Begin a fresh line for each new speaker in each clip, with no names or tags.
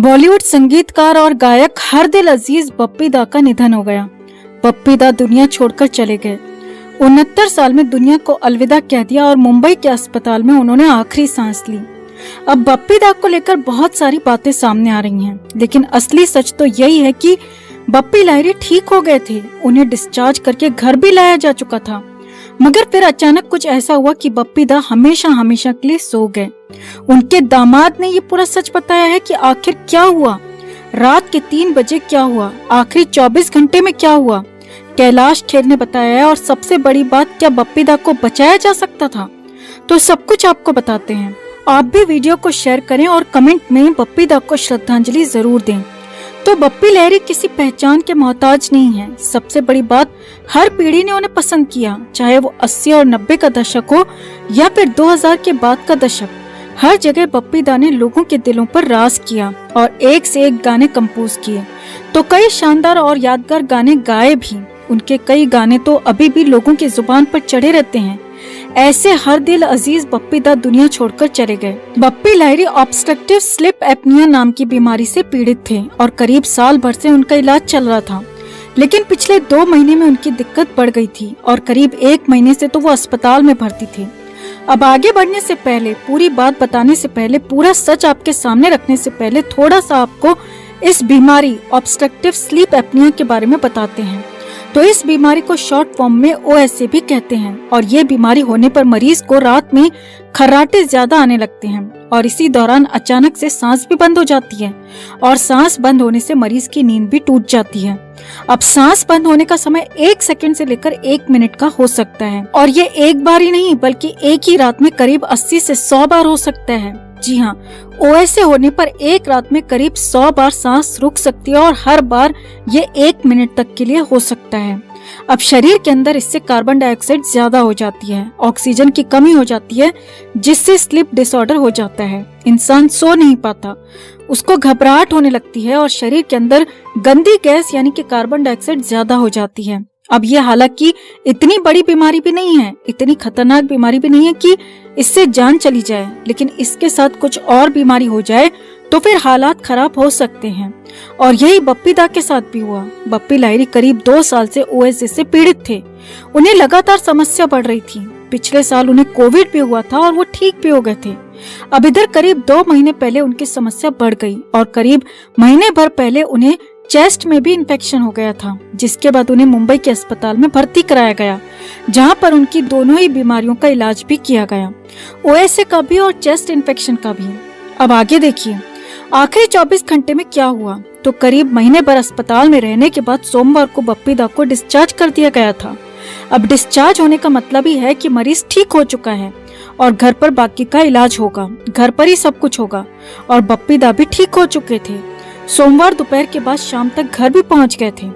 बॉलीवुड संगीतकार और गायक हर दिल अजीज बप्पी दा का निधन हो गया। बप्पी दा दुनिया छोड़कर चले गए। 69 साल में दुनिया को अलविदा कह दिया और मुंबई के अस्पताल में उन्होंने आखिरी सांस ली। अब बप्पी दा को लेकर बहुत सारी बातें सामने आ रही हैं, लेकिन असली सच तो यही है कि बप्पी लाहिरी ठीक हो गए थे। उन्हें डिस्चार्ज करके घर भी लाया जा चुका था, मगर फिर अचानक कुछ ऐसा हुआ कि बप्पी दा हमेशा हमेशा के लिए सो गए। उनके दामाद ने ये पूरा सच बताया है कि आखिर क्या हुआ, रात के 3 बजे क्या हुआ, आखिरी 24 घंटे में क्या हुआ। कैलाश खेर ने बताया है, और सबसे बड़ी बात, क्या बप्पी दा को बचाया जा सकता था। तो सब कुछ आपको बताते हैं। आप भी वीडियो को शेयर करें और कमेंट में बप्पी दा को श्रद्धांजलि जरूर दें। तो बप्पी लाहिरी किसी पहचान के मोहताज नहीं है। सबसे बड़ी बात, हर पीढ़ी ने उन्हें पसंद किया, चाहे वो 80 और 90 का दशक हो या फिर 2000 के बाद का दशक। हर जगह बप्पी दा ने लोगों के दिलों पर राज किया और एक से एक गाने कंपोज किए, तो कई शानदार और यादगार गाने गाए भी। उनके कई गाने तो अभी भी लोगों की जुबान पर चढ़े रहते हैं। ऐसे हर दिल अजीज बप्पी दा दुनिया छोड़कर चले गए। Bappi Lahiri obstructive sleep apnoea नाम की बीमारी से पीड़ित थे और करीब साल भर से उनका इलाज चल रहा था, लेकिन पिछले 2 महीने में उनकी दिक्कत बढ़ गई थी और करीब 1 महीने से तो वो अस्पताल में भर्ती थे। अब आगे बढ़ने से पहले, पूरी बात बताने से पहले, पूरा सच आपके सामने रखने से पहले थोड़ा सा आपको इस बीमारी ऑब्स्ट्रक्टिव स्लीप एपनिया के बारे में बताते हैं। तो इस बीमारी को शॉर्ट फॉर्म में OSA भी कहते हैं, और ये बीमारी होने पर मरीज को रात में खर्राटे ज्यादा आने लगते हैं और इसी दौरान अचानक से सांस भी बंद हो जाती है, और सांस बंद होने से मरीज की नींद भी टूट जाती है। अब सांस बंद होने का समय 1 सेकंड से लेकर 1 मिनट का हो सकता है, और ये एक बार ही नहीं बल्कि एक ही रात में करीब 80 से 100 बार हो सकता है। जी हाँ, OSA होने पर एक रात में करीब 100 बार सांस रुक सकती है, और हर बार ये 1 मिनट तक के लिए हो सकता है। अब शरीर के अंदर इससे कार्बन डाइऑक्साइड ज्यादा हो जाती है, ऑक्सीजन की कमी हो जाती है, जिससे स्लीप डिसऑर्डर हो जाता है। इंसान सो नहीं पाता, उसको घबराहट होने लगती है और शरीर के अंदर गंदी गैस यानी कि कार्बन डाइऑक्साइड ज्यादा हो जाती है। अब ये हालांकि इतनी बड़ी बीमारी भी नहीं है, इतनी खतरनाक बीमारी भी नहीं है कि इससे जान चली जाए, लेकिन इसके साथ कुछ और बीमारी हो जाए तो फिर हालात खराब हो सकते हैं, और यही बप्पी दा के साथ भी हुआ। बप्पी लाहिरी करीब 2 साल से OSA से पीड़ित थे। उन्हें लगातार समस्या बढ़ रही थी। पिछले साल उन्हें कोविड भी हुआ था और वो ठीक भी हो गए थे। अब इधर करीब 2 महीने पहले उनकी समस्या बढ़ गई और करीब महीने भर पहले उन्हें चेस्ट में भी इन्फेक्शन हो गया था, जिसके बाद उन्हें मुंबई के अस्पताल में भर्ती कराया गया, जहां पर उनकी दोनों ही बीमारियों का इलाज भी किया गया, OSA का भी और चेस्ट इन्फेक्शन का भी। अब आगे देखिए आखिरी 24 घंटे में क्या हुआ। तो करीब महीने भर अस्पताल में रहने के बाद सोमवार को बप्पी दा को डिस्चार्ज कर दिया गया था। अब डिस्चार्ज होने का मतलब ही है कि मरीज ठीक हो चुका है और घर पर बाकी का इलाज होगा, घर पर ही सब कुछ होगा, और बप्पी दा भी ठीक हो चुके थे। सोमवार दोपहर के बाद शाम तक घर भी पहुंच गए थे।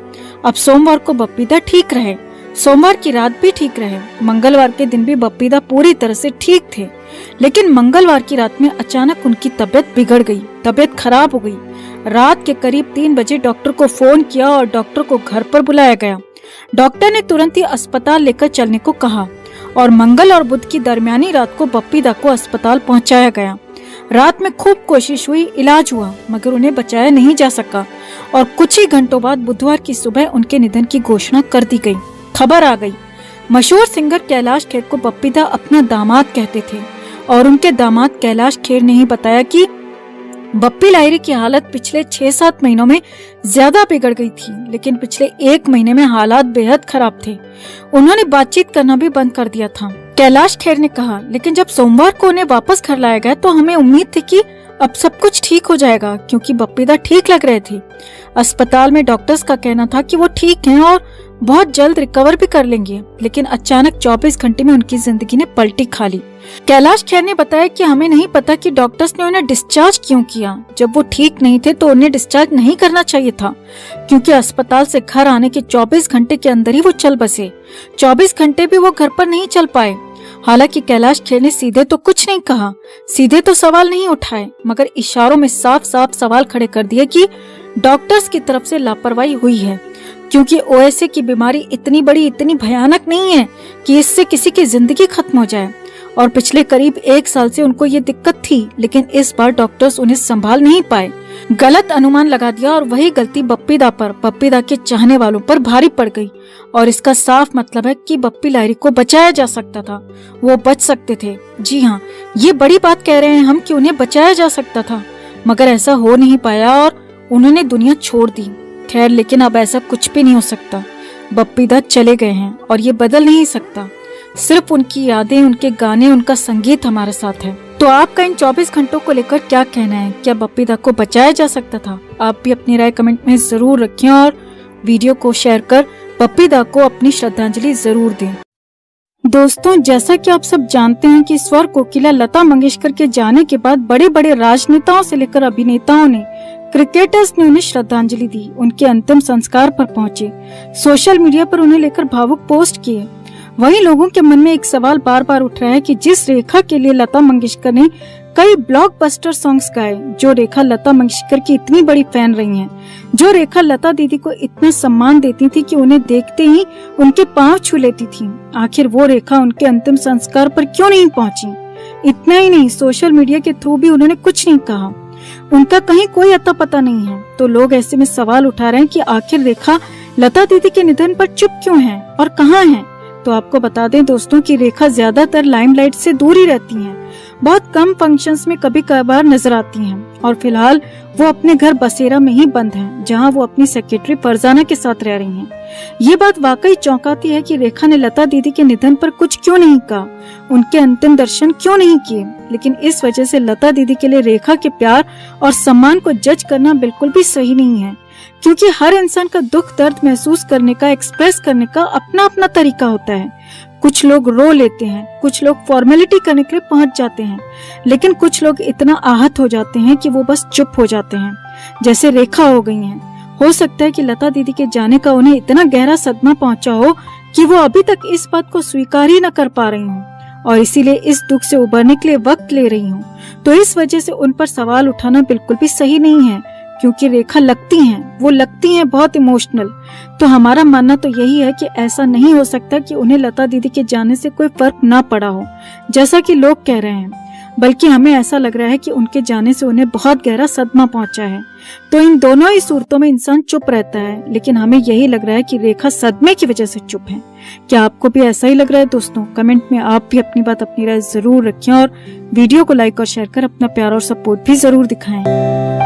अब सोमवार को बप्पी दा ठीक रहे, सोमवार की रात भी ठीक रहे, मंगलवार के दिन भी बप्पी दा पूरी तरह से ठीक थे, लेकिन मंगलवार की रात में अचानक उनकी तबीयत बिगड़ गई, तबीयत खराब हो गई। रात के करीब 3 बजे डॉक्टर को फोन किया और डॉक्टर को घर पर बुलाया गया। डॉक्टर ने तुरंत ही अस्पताल लेकर चलने को कहा और मंगल और बुध की दरमियानी रात को बप्पी दा को अस्पताल पहुंचाया गया। रात में खूब कोशिश हुई, इलाज हुआ, मगर उन्हें बचाया नहीं जा सका, और कुछ ही घंटों बाद बुधवार की सुबह उनके निधन की घोषणा कर दी गई। खबर आ गई। मशहूर सिंगर कैलाश खेर को बप्पी दा अपना दामाद कहते थे, और उनके दामाद कैलाश खेर ने ही बताया कि बप्पी लाहिरी की हालत पिछले 6-7 महीनों में ज्यादा बिगड़ गई थी, लेकिन पिछले 1 महीने में हालात बेहद खराब थे। उन्होंने बातचीत करना भी बंद कर दिया था। कैलाश खेर ने कहा, लेकिन जब सोमवार को उन्हें वापस घर लाया गया तो हमें उम्मीद थी कि अब सब कुछ ठीक हो जाएगा, क्योंकि बप्पी दा ठीक लग रहे थे। अस्पताल में डॉक्टर्स का कहना था कि वो ठीक हैं और बहुत जल्द रिकवर भी कर लेंगे, लेकिन अचानक 24 घंटे में उनकी जिंदगी ने पलटी खा ली। कैलाश खेर ने बताया कि हमें नहीं पता कि डॉक्टर्स ने उन्हें डिस्चार्ज क्यों किया। जब वो ठीक नहीं थे तो उन्हें डिस्चार्ज नहीं करना चाहिए था, क्योंकि अस्पताल से घर आने के 24 घंटे के अंदर ही वो चल बसे। 24 घंटे भी वो घर पर नहीं चल पाए। हालांकि कैलाश खेर ने सीधे तो कुछ नहीं कहा, सीधे तो सवाल नहीं उठाए, मगर इशारों में साफ साफ सवाल खड़े कर दिए कि डॉक्टर्स की तरफ से लापरवाही हुई है, क्योंकि OSA की बीमारी इतनी बड़ी, इतनी भयानक नहीं है कि इससे किसी की जिंदगी खत्म हो जाए, और पिछले करीब 1 साल से उनको ये दिक्कत थी, लेकिन इस बार डॉक्टर्स उन्हें संभाल नहीं पाए। गलत अनुमान लगा दिया और वही गलती बप्पी दा पर, बप्पी दा के चाहने वालों पर भारी पड़ गई। और इसका साफ मतलब है कि बप्पी लाहिरी को बचाया जा सकता था, वो बच सकते थे। जी हाँ, ये बड़ी बात कह रहे हैं हम कि उन्हें बचाया जा सकता था, मगर ऐसा हो नहीं पाया और उन्होंने दुनिया छोड़ दी। खैर, लेकिन अब ऐसा कुछ भी नहीं हो सकता। बप्पी दा चले गए हैं और ये बदल नहीं सकता। सिर्फ उनकी यादें, उनके गाने, उनका संगीत हमारे साथ है। तो आपका इन 24 घंटों को लेकर क्या कहना है? क्या बप्पी दा को बचाया जा सकता था? आप भी अपनी राय कमेंट में जरूर रखें और वीडियो को शेयर कर बप्पी दा को अपनी श्रद्धांजलि जरूर दें। दोस्तों, जैसा कि आप सब जानते हैं कि स्वर कोकिला लता मंगेशकर के जाने के बाद बड़े बड़े राजनेताओं से लेकर अभिनेताओं ने, क्रिकेटर्स ने उन्हें श्रद्धांजलि दी, उनके अंतिम संस्कार पर पहुंचे, सोशल मीडिया पर उन्हें लेकर भावुक पोस्ट किए। वहीं लोगों के मन में एक सवाल बार बार उठ रहा है कि जिस रेखा के लिए लता मंगेशकर ने कई ब्लॉकबस्टर सॉन्ग्स गाए, जो रेखा लता मंगेशकर की इतनी बड़ी फैन रही हैं, जो रेखा लता दीदी को इतना सम्मान देती थी कि उन्हें देखते ही उनके पांव छू लेती थी, आखिर वो रेखा उनके अंतिम संस्कार पर क्यों नहीं पहुंची? इतना ही नहीं, सोशल मीडिया के थ्रू भी उन्होंने कुछ नहीं कहा, उनका कहीं कोई अता पता नहीं है। तो लोग ऐसे में सवाल उठा रहे हैं कि आखिर रेखा लता दीदी के निधन पर चुप क्यों है और कहाँ है? तो आपको बता दें दोस्तों कि रेखा ज्यादातर लाइमलाइट से दूर ही रहती हैं, बहुत कम फंक्शंस में कभी कभार नजर आती हैं और फिलहाल वो अपने घर बसेरा में ही बंद हैं, जहां वो अपनी सेक्रेटरी फरजाना के साथ रह रही हैं। ये बात वाकई चौंकाती है कि रेखा ने लता दीदी के निधन पर कुछ क्यों नहीं कहा, उनके अंतिम दर्शन क्यों नहीं किए। लेकिन इस वजह से लता दीदी के लिए रेखा के प्यार और सम्मान को जज करना बिल्कुल भी सही नहीं है, क्योंकि हर इंसान का दुख दर्द महसूस करने का, एक्सप्रेस करने का अपना अपना तरीका होता है। कुछ लोग रो लेते हैं, कुछ लोग फॉर्मेलिटी करने के लिए पहुंच जाते हैं, लेकिन कुछ लोग इतना आहत हो जाते हैं कि वो बस चुप हो जाते हैं, जैसे रेखा हो गई हैं। हो सकता है कि लता दीदी के जाने का उन्हें इतना गहरा सदमा पहुंचा हो कि वो अभी तक इस बात को स्वीकार ही न कर पा रही हूँ और इसीलिए इस दुख से उबरने के लिए वक्त ले रही हूँ। तो इस वजह से उन पर सवाल उठाना बिल्कुल भी सही नहीं है, क्योंकि रेखा लगती हैं, वो लगती हैं बहुत इमोशनल। तो हमारा मानना तो यही है कि ऐसा नहीं हो सकता कि उन्हें लता दीदी के जाने से कोई फर्क ना पड़ा हो, जैसा कि लोग कह रहे हैं, बल्कि हमें ऐसा लग रहा है कि उनके जाने से उन्हें बहुत गहरा सदमा पहुंचा है। तो इन दोनों ही सूरतों में इंसान चुप रहता है, लेकिन हमें यही लग रहा है कि रेखा सदमे की वजह से चुप है। क्या आपको भी ऐसा ही लग रहा है दोस्तों? कमेंट में आप भी अपनी बात, अपनी राय जरूर रखें और वीडियो को लाइक और शेयर कर अपना प्यार और सपोर्ट भी जरूर दिखाएं।